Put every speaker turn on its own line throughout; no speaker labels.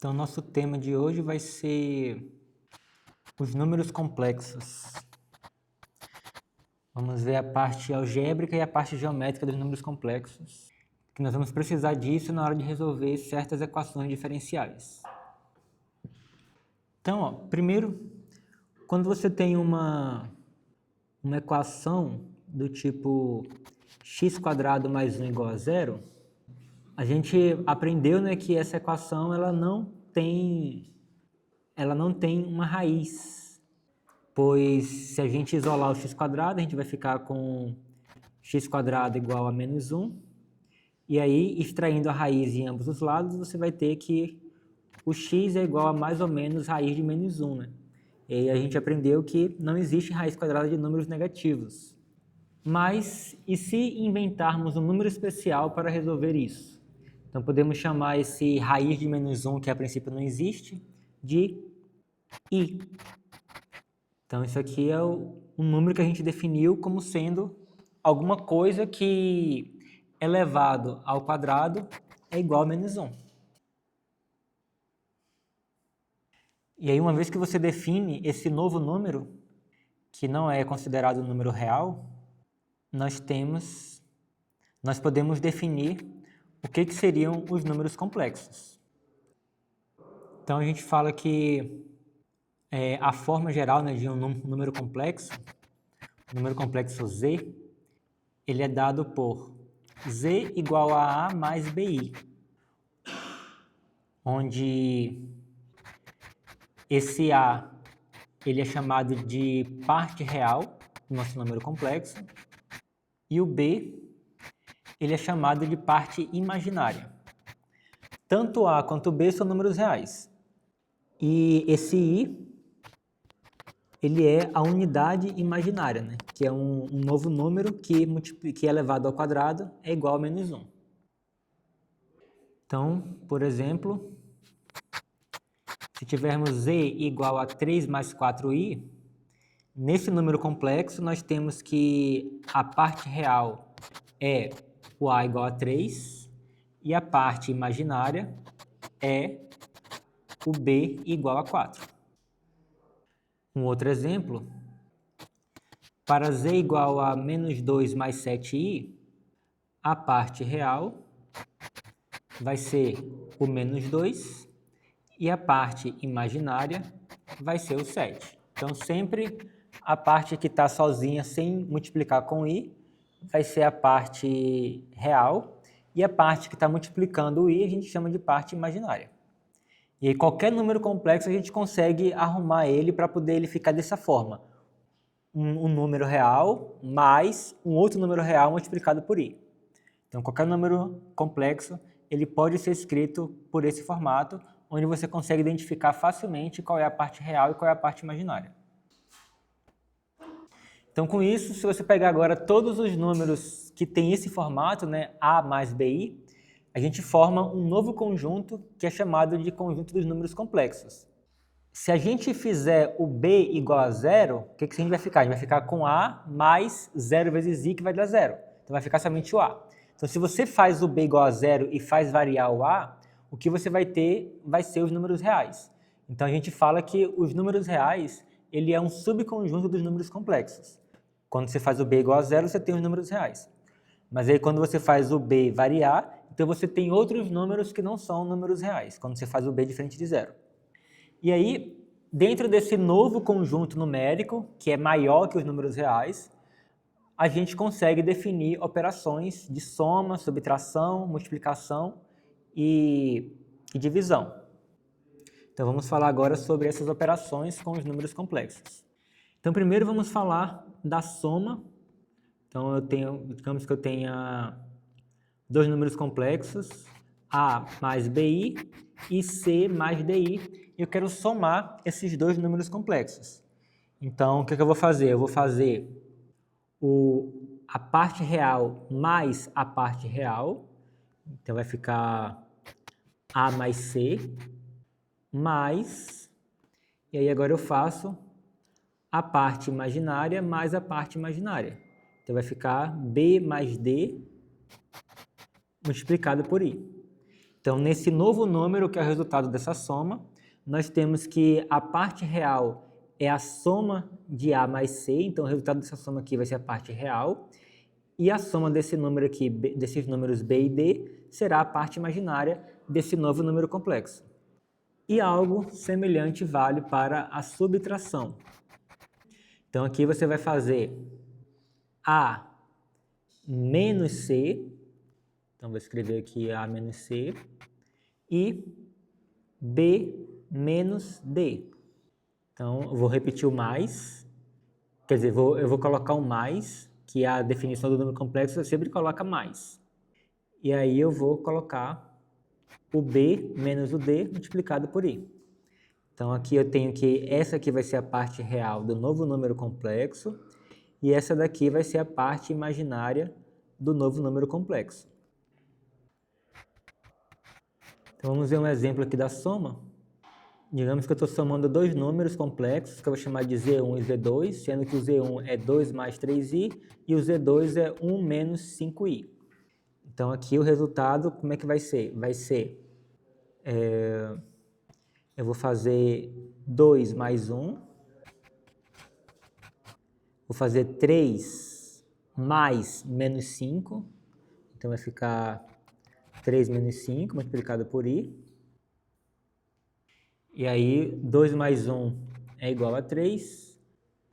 Então, nosso tema de hoje vai ser os números complexos. Vamos ver a parte algébrica e a parte geométrica dos números complexos, que nós vamos precisar disso na hora de resolver certas equações diferenciais. Então, primeiro, quando você tem uma equação do tipo x² mais 1 igual a zero, a gente aprendeu, né, que essa equação ela não tem uma raiz, pois se a gente isolar o x², a gente vai ficar com x² igual a menos 1, e aí, extraindo a raiz em ambos os lados, você vai ter que o x é igual a mais ou menos raiz de menos 1, né? E aí a gente aprendeu que não existe raiz quadrada de números negativos. Mas, e se inventarmos um número especial para resolver isso? Então, podemos chamar esse raiz de menos 1, que a princípio não existe, de i. Então, isso aqui é um número que a gente definiu como sendo alguma coisa que elevado ao quadrado é igual a menos 1. E aí, uma vez que você define esse novo número, que não é considerado um número real, nós podemos definir o que seriam os números complexos. Então, a gente fala que a forma geral, né, de um número complexo, o número complexo z, ele é dado por z igual a mais bi, onde esse a ele é chamado de parte real do nosso número complexo, e o b ele é chamado de parte imaginária. Tanto a quanto b são números reais. E esse i ele é a unidade imaginária, né? Que é um novo número que elevado ao quadrado é igual a menos 1. Então, por exemplo, se tivermos z igual a 3 mais 4i, nesse número complexo nós temos que a parte real é o a igual a 3 e a parte imaginária é o b igual a 4. Um outro exemplo, para z igual a menos 2 mais 7i, a parte real vai ser o menos 2 e a parte imaginária vai ser o 7. Então, sempre a parte que está sozinha sem multiplicar com i vai ser a parte real e a parte que está multiplicando o i a gente chama de parte imaginária. E aí, qualquer número complexo a gente consegue arrumar ele para poder ele ficar dessa forma. Um número real mais um outro número real multiplicado por i. Então, qualquer número complexo ele pode ser escrito por esse formato, onde você consegue identificar facilmente qual é a parte real e qual é a parte imaginária. Então, com isso, se você pegar agora todos os números que têm esse formato, né, a mais bi, a gente forma um novo conjunto que é chamado de conjunto dos números complexos. Se a gente fizer o b igual a zero, o que a gente vai ficar? A gente vai ficar com a mais 0 vezes i, que vai dar zero. Então, vai ficar somente o a. Então, se você faz o b igual a zero e faz variar o a, o que você vai ter vai ser os números reais. Então, a gente fala que os números reais ele é um subconjunto dos números complexos. Quando você faz o b igual a zero, você tem os números reais. Mas aí, quando você faz o b variar, então você tem outros números que não são números reais, quando você faz o b diferente de zero. E aí, dentro desse novo conjunto numérico, que é maior que os números reais, a gente consegue definir operações de soma, subtração, multiplicação e divisão. Então, vamos falar agora sobre essas operações com os números complexos. Então, primeiro vamos falar da soma. Então, digamos que eu tenha dois números complexos, a mais bi e c mais di, e eu quero somar esses dois números complexos. Então, o que eu vou fazer? Eu vou fazer a parte real mais a parte real, então vai ficar a mais c, mais, e aí agora eu faço a parte imaginária mais a parte imaginária. Então vai ficar b mais d multiplicado por i. Então, nesse novo número, que é o resultado dessa soma, nós temos que a parte real é a soma de A mais C, então o resultado dessa soma aqui vai ser a parte real, e a soma desse número aqui, desses números B e D, será a parte imaginária desse novo número complexo. E algo semelhante vale para a subtração. Então, aqui você vai fazer A menos C, então vou escrever aqui A menos C, e B menos D. Então, eu vou repetir o mais, quer dizer, eu vou colocar o mais, que é a definição do número complexo, você sempre coloca mais. E aí eu vou colocar o B menos o D multiplicado por I. Então, aqui eu tenho que essa aqui vai ser a parte real do novo número complexo, e essa daqui vai ser a parte imaginária do novo número complexo. Então, vamos ver um exemplo aqui da soma. Digamos que eu estou somando dois números complexos, que eu vou chamar de Z1 e Z2, sendo que o Z1 é 2 mais 3i e o Z2 é 1 menos 5i. Então, aqui o resultado, como é que vai ser? Vai ser, eu vou fazer 2 mais 1, vou fazer 3 mais menos 5, então vai ficar 3 menos 5 multiplicado por i. E aí, 2 mais 1 é igual a 3,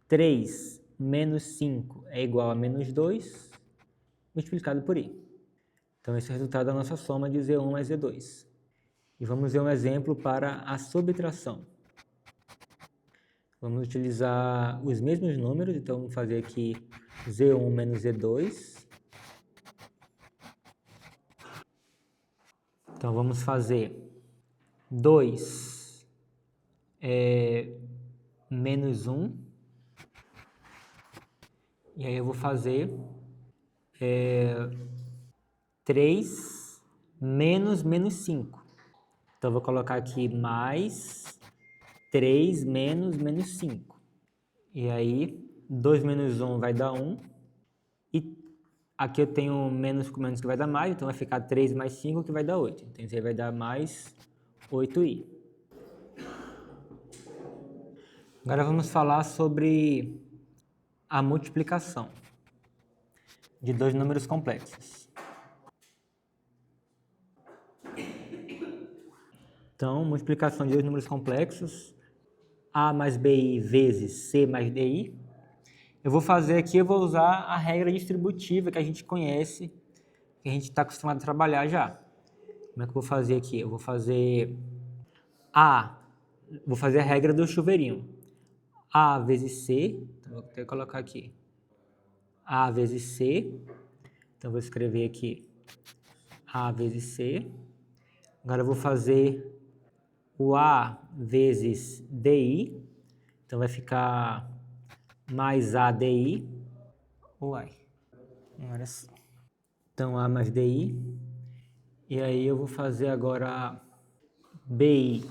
3 menos 5 é igual a menos 2, multiplicado por i. Então, esse é o resultado da nossa soma de Z1 mais Z2. E vamos ver um exemplo para a subtração. Vamos utilizar os mesmos números, então vamos fazer aqui Z1 menos Z2. Então, vamos fazer 2 menos 1, e aí eu vou fazer 3 menos 5. Então, eu vou colocar aqui mais 3 menos 5. E aí, 2 menos 1 vai dar 1. E aqui eu tenho menos com menos que vai dar mais, então vai ficar 3 mais 5 que vai dar 8. Então, isso aí vai dar mais 8i. Agora vamos falar sobre a multiplicação de dois números complexos. Então, multiplicação de dois números complexos, A mais BI vezes C mais DI. Eu vou fazer aqui, eu vou usar a regra distributiva que a gente conhece, que a gente está acostumado a trabalhar já. Como é que eu vou fazer aqui? Eu vou fazer vou fazer a regra do chuveirinho. A vezes C, então vou até colocar aqui, A vezes C, então vou escrever aqui A vezes C. Agora eu vou fazer o A vezes DI, então vai ficar mais ADI, uai, agora sim. Então A mais DI, e aí eu vou fazer agora BI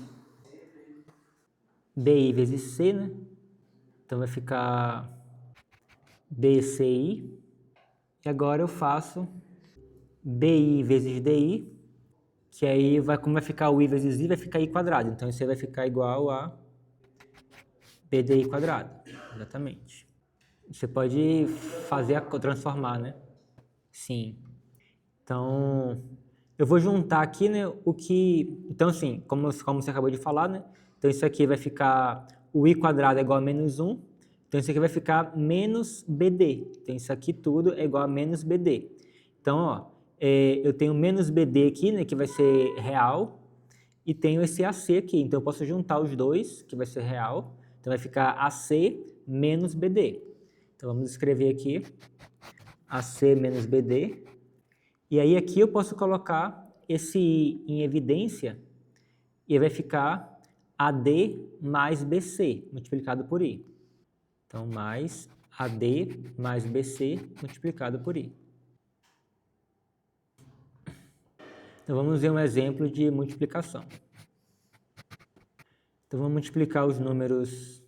vezes C, né? Então vai ficar BCI, e agora eu faço BI vezes DI, que aí como vai ficar o I vezes I, vai ficar I quadrado. Então isso aí vai ficar igual a BDI quadrado, exatamente. Você pode transformar, né? Sim. Então, eu vou juntar aqui, né, então assim, como você acabou de falar, né? Então isso aqui vai ficar, o I quadrado é igual a menos 1, então isso aqui vai ficar menos BD. Então isso aqui tudo é igual a menos BD. Então, ó, eu tenho menos BD aqui, né, que vai ser real, e tenho esse AC aqui, então eu posso juntar os dois, que vai ser real, então vai ficar AC menos BD. Então vamos escrever aqui AC menos BD, e aí aqui eu posso colocar esse I em evidência, e vai ficar AD mais BC multiplicado por I. Então, mais AD mais BC multiplicado por I. Então, vamos ver um exemplo de multiplicação. Então, vamos multiplicar os números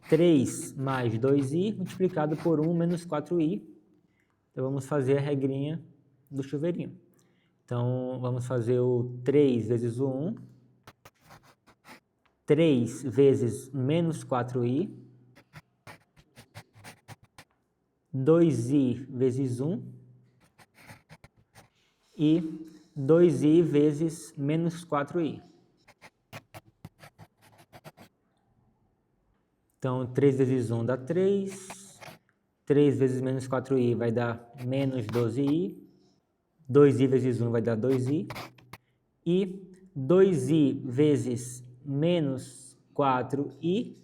3 mais 2i multiplicado por 1 menos 4i. Então, vamos fazer a regrinha do chuveirinho. Então, vamos fazer o 3 vezes o 1. 3 vezes menos 4i. 2i vezes 1. E 2i vezes menos 4i. Então, 3 vezes 1 dá 3. 3 vezes menos 4i vai dar menos 12i. 2i vezes 1 vai dar 2i. E 2i vezes menos 4i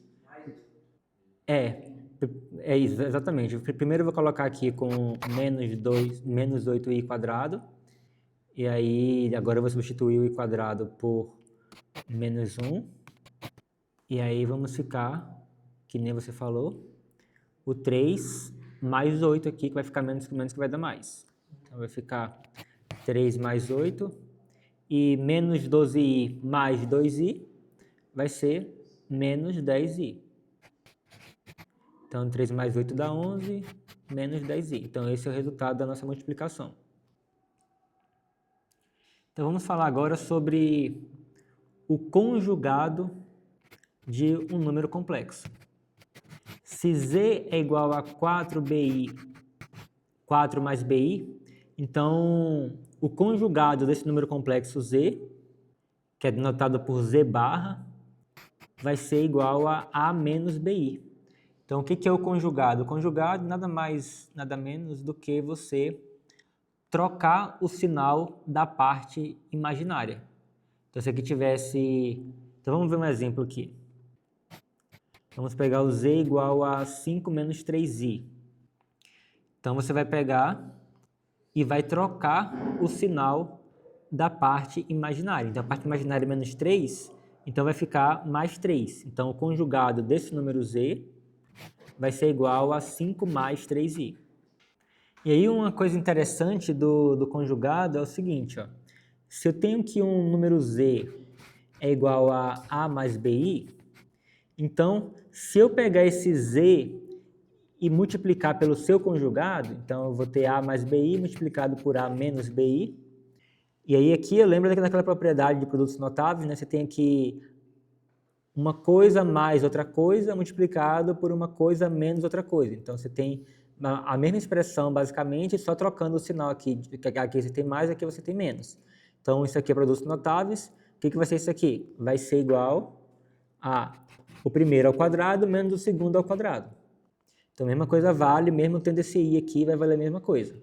é isso, exatamente. Primeiro eu vou colocar aqui com menos 8i quadrado. E aí, agora eu vou substituir o i quadrado por menos 1. E aí vamos ficar, que nem você falou, o 3 mais 8 aqui, que vai ficar menos que vai dar mais. Então vai ficar 3 mais 8. E menos 12i mais 2i vai ser menos 10i. Então 3 mais 8 dá 11, menos 10i. Então esse é o resultado da nossa multiplicação. Então vamos falar agora sobre o conjugado de um número complexo. Se z é igual a 4bi, 4 mais bi, então o conjugado desse número complexo z, que é denotado por z barra, vai ser igual a menos bi. Então o que é o conjugado? O conjugado nada mais, nada menos do que você trocar o sinal da parte imaginária. Então se aqui tivesse... Então vamos ver um exemplo aqui. Vamos pegar o z igual a 5 menos 3i. Então você vai pegar e vai trocar o sinal da parte imaginária. Então a parte imaginária é menos 3, então vai ficar mais 3. Então o conjugado desse número z vai ser igual a 5 mais 3i. E aí uma coisa interessante do conjugado é o seguinte, ó. Se eu tenho que um número z é igual a mais bi, então se eu pegar esse z e multiplicar pelo seu conjugado, então eu vou ter a mais bi multiplicado por a menos bi. E aí aqui eu lembro daquela propriedade de produtos notáveis, né? Você tem aqui uma coisa mais outra coisa multiplicado por uma coisa menos outra coisa. Então você tem a mesma expressão basicamente, só trocando o sinal aqui. Aqui você tem mais, aqui você tem menos. Então isso aqui é produtos notáveis. O que vai ser isso aqui? Vai ser igual a o primeiro ao quadrado menos o segundo ao quadrado. Então a mesma coisa vale, mesmo tendo esse i aqui, vai valer a mesma coisa.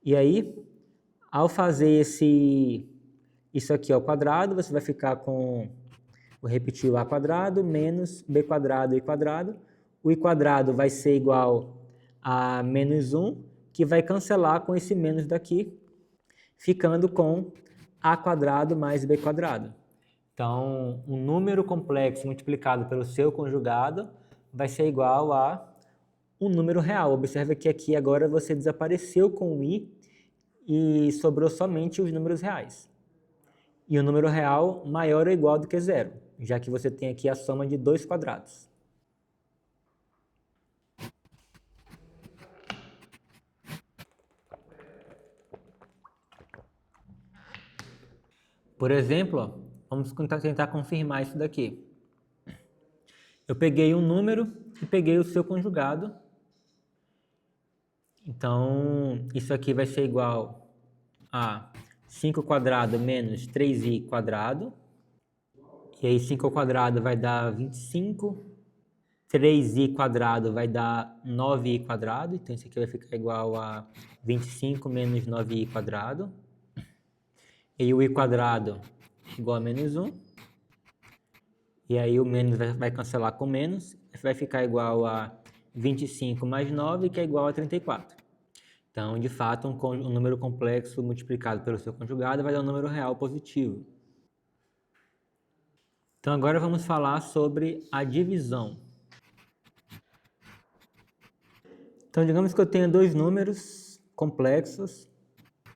E aí, ao fazer isso aqui ao quadrado, você vai ficar com, vou repetir, o a quadrado menos b quadrado e quadrado. O i quadrado vai ser igual a menos 1, que vai cancelar com esse menos daqui, ficando com a quadrado mais b quadrado. Então, um número complexo multiplicado pelo seu conjugado vai ser igual a um número real. Observe que aqui agora você desapareceu com o i e sobrou somente os números reais. E o número real maior ou igual do que zero, já que você tem aqui a soma de dois quadrados. Por exemplo, ó, vamos tentar confirmar isso daqui. Eu peguei um número e peguei o seu conjugado. Então, isso aqui vai ser igual a 5 quadrado menos 3i quadrado. E aí 5 ao quadrado vai dar 25. 3i quadrado vai dar 9i quadrado. Então, isso aqui vai ficar igual a 25 menos 9i quadrado. E o i quadrado igual a menos 1. E aí o menos vai cancelar com menos. Vai ficar igual a 25 mais 9, que é igual a 34. Então, de fato, um número complexo multiplicado pelo seu conjugado vai dar um número real positivo. Então, agora vamos falar sobre a divisão. Então, digamos que eu tenha dois números complexos,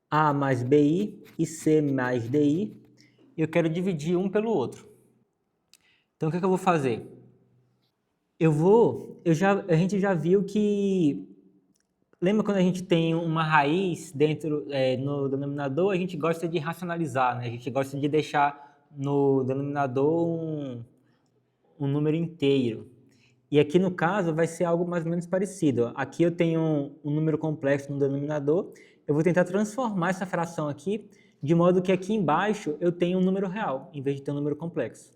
a mais bi e c mais di, e eu quero dividir um pelo outro. Então, o que eu vou fazer? A gente já viu que Lembra quando a gente tem uma raiz dentro no denominador, a gente gosta de racionalizar, né? A gente gosta de deixar no denominador um número inteiro. E aqui no caso vai ser algo mais ou menos parecido. Aqui eu tenho um número complexo no denominador, eu vou tentar transformar essa fração aqui de modo que aqui embaixo eu tenha um número real, em vez de ter um número complexo.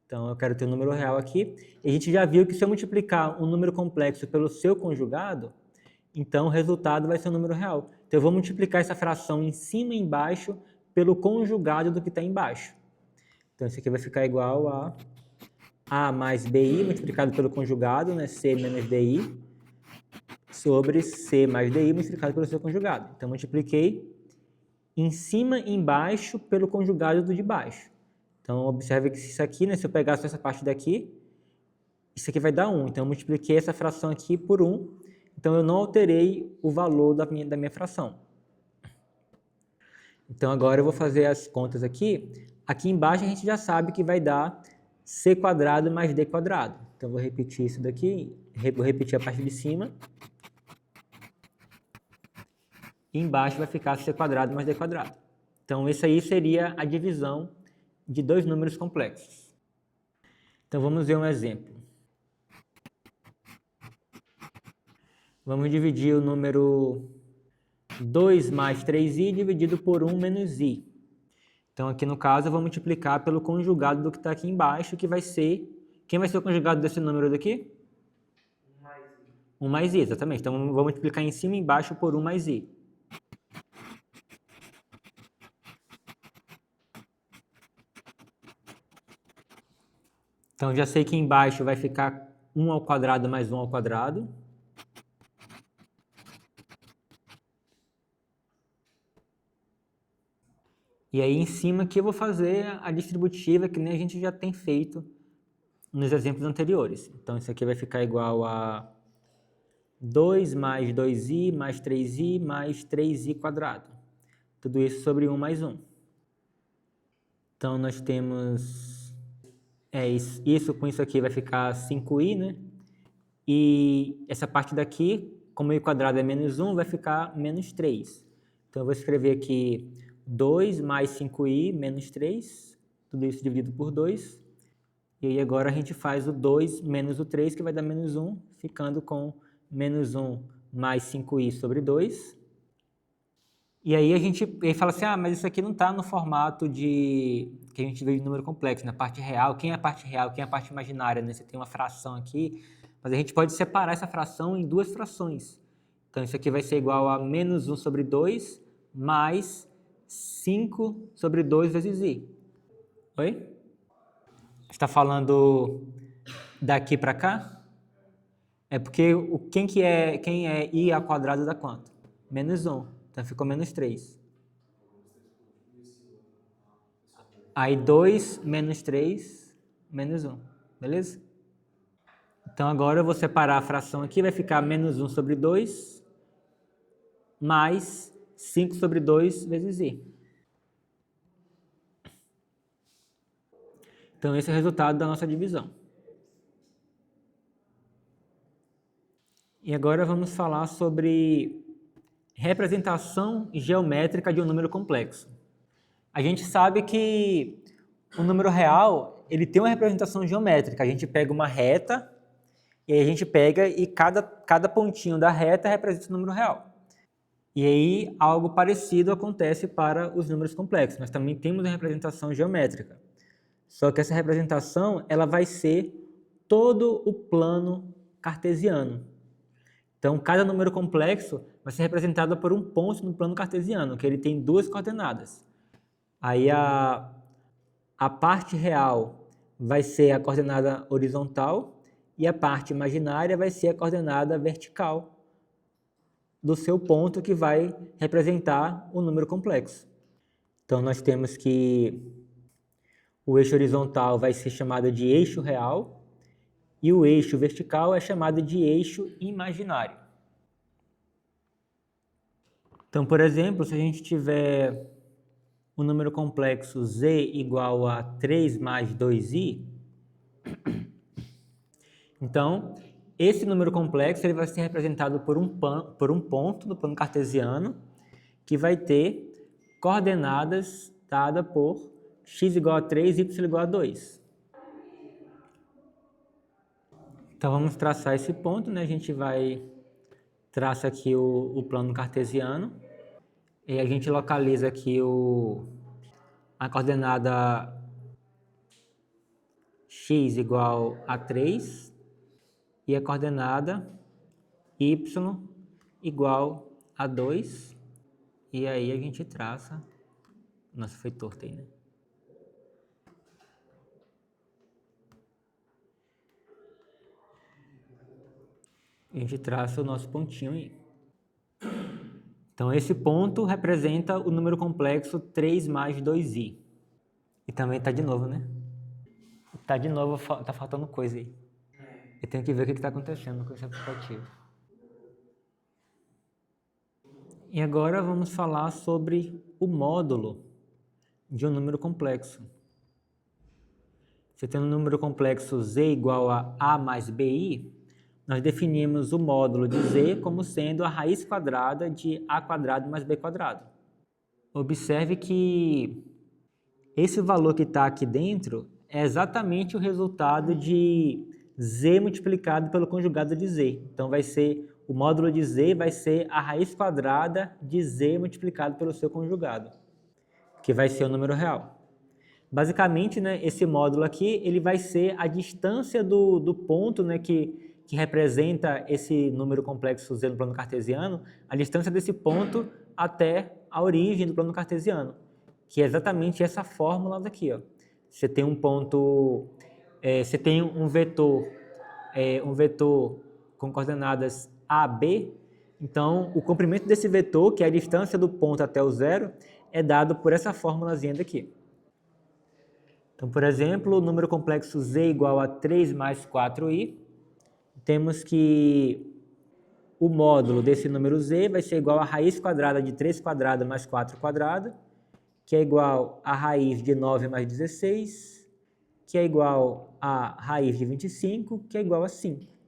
Então eu quero ter um número real aqui, e a gente já viu que se eu multiplicar um número complexo pelo seu conjugado, então o resultado vai ser um número real. Então eu vou multiplicar essa fração em cima e embaixo pelo conjugado do que está embaixo. Então isso aqui vai ficar igual a mais bi multiplicado pelo conjugado, né, C menos DI, sobre C mais DI multiplicado pelo seu conjugado. Então multipliquei em cima e embaixo pelo conjugado do de baixo. Então observe que isso aqui, né, se eu pegar só essa parte daqui, isso aqui vai dar 1. Então eu multipliquei essa fração aqui por 1. Então eu não alterei o valor da minha fração. Então agora eu vou fazer as contas aqui. Aqui embaixo a gente já sabe que vai dar c quadrado mais d quadrado. Então eu vou repetir isso daqui, vou repetir a parte de cima. E embaixo vai ficar c quadrado mais d quadrado. Então essa aí seria a divisão de dois números complexos. Então vamos ver um exemplo. Vamos dividir o número 2 mais 3i dividido por 1 menos i. Então, aqui no caso, eu vou multiplicar pelo conjugado do que está aqui embaixo, que vai ser... Quem vai ser o conjugado desse número daqui?
1 mais i.
1 mais i, exatamente. Então, eu vou multiplicar em cima e embaixo por 1 mais i. Então, já sei que embaixo vai ficar 1 ao quadrado mais 1 ao quadrado. E aí, em cima aqui, eu vou fazer a distributiva, que nem a gente já tem feito nos exemplos anteriores. Então, isso aqui vai ficar igual a 2 mais 2i mais 3i mais 3i quadrado. Tudo isso sobre 1 mais 1. Então, nós temos... isso com isso aqui vai ficar 5i, né? E essa parte daqui, como i quadrado é menos 1, vai ficar menos 3. Então, eu vou escrever aqui 2 mais 5i menos 3, tudo isso dividido por 2. E aí agora a gente faz o 2 menos o 3, que vai dar menos 1, ficando com menos 1 mais 5i sobre 2. E aí a gente fala assim, mas isso aqui não está no formato que a gente vê de número complexo, na parte real. Quem é a parte real, quem é a parte imaginária, né? Você tem uma fração aqui, mas a gente pode separar essa fração em duas frações. Então isso aqui vai ser igual a menos 1 sobre 2 mais 5 sobre 2 vezes i. Oi? Está falando daqui para cá? É porque quem é i ao quadrado dá quanto? Menos 1. Então ficou menos 3. Aí 2 menos 3, menos 1. Beleza? Então agora eu vou separar a fração aqui, vai ficar menos 1 sobre 2 mais 5 sobre 2 vezes i. Então esse é o resultado da nossa divisão. E agora vamos falar sobre representação geométrica de um número complexo. A gente sabe que o número real ele tem uma representação geométrica. A gente pega uma reta e aí a gente pega e cada pontinho da reta representa o número real. E aí algo parecido acontece para os números complexos. Nós também temos uma representação geométrica. Só que essa representação ela vai ser todo o plano cartesiano. Então, cada número complexo vai ser representado por um ponto no plano cartesiano, que ele tem duas coordenadas. Aí a parte real vai ser a coordenada horizontal e a parte imaginária vai ser a coordenada vertical do seu ponto, que vai representar o número complexo. Então, nós temos que o eixo horizontal vai ser chamado de eixo real e o eixo vertical é chamado de eixo imaginário. Então, por exemplo, se a gente tiver um número complexo z igual a 3 mais 2i, então Esse número complexo ele vai ser representado por um ponto do plano cartesiano que vai ter coordenadas dadas por x igual a 3 e y igual a 2. Então vamos traçar esse ponto, né? A gente vai traça aqui o plano cartesiano e a gente localiza aqui a coordenada x igual a 3 e a coordenada y igual a 2. E aí a gente traça... Nossa, foi torto aí, né? A gente traça o nosso pontinho aí. Então, esse ponto representa o número complexo 3 mais 2i. E também está de novo, né? Está de novo, está faltando coisa aí. Eu tenho que ver o que está acontecendo com esse aplicativo. E agora vamos falar sobre o módulo de um número complexo. Você tem um número complexo z igual a a mais bi, nós definimos o módulo de z como sendo a raiz quadrada de a quadrado mais b quadrado. Observe que esse valor que está aqui dentro é exatamente o resultado de z multiplicado pelo conjugado de z. Então, o módulo de z vai ser a raiz quadrada de z multiplicado pelo seu conjugado, que vai ser o número real. Basicamente, né, esse módulo aqui ele vai ser a distância do ponto, né, que representa esse número complexo z no plano cartesiano, a distância desse ponto até a origem do plano cartesiano, que é exatamente essa fórmula daqui. Ó. Você tem um ponto, você tem um vetor com coordenadas a, b, então o comprimento desse vetor, que é a distância do ponto até o zero, é dado por essa formulazinha daqui. Então, por exemplo, o número complexo z igual a 3 mais 4i, temos que o módulo desse número z vai ser igual a raiz quadrada de 3 quadrada mais 4 quadrada, que é igual a raiz de 9 mais 16, que é igual a raiz de 25, que é igual a 5.